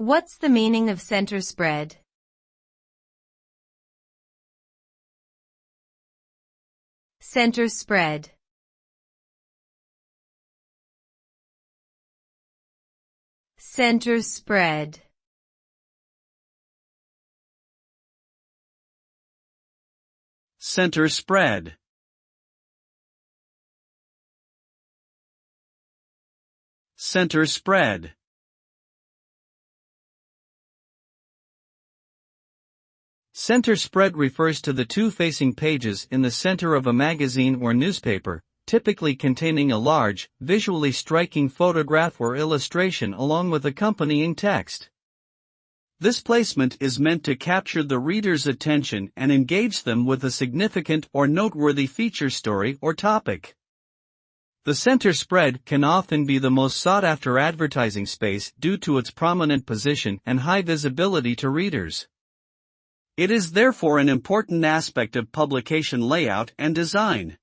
What's the meaning of center spread? Center spread. Center spread. Center spread. Center spread. Center spread refers to the two facing pages in the center of a magazine or newspaper, typically containing a large, visually striking photograph or illustration along with accompanying text. This placement is meant to capture the reader's attention and engage them with a significant or noteworthy feature, story, or topic. The center spread can often be the most sought-after advertising space due to its prominent position and high visibility to readers. It is therefore an important aspect of publication layout and design.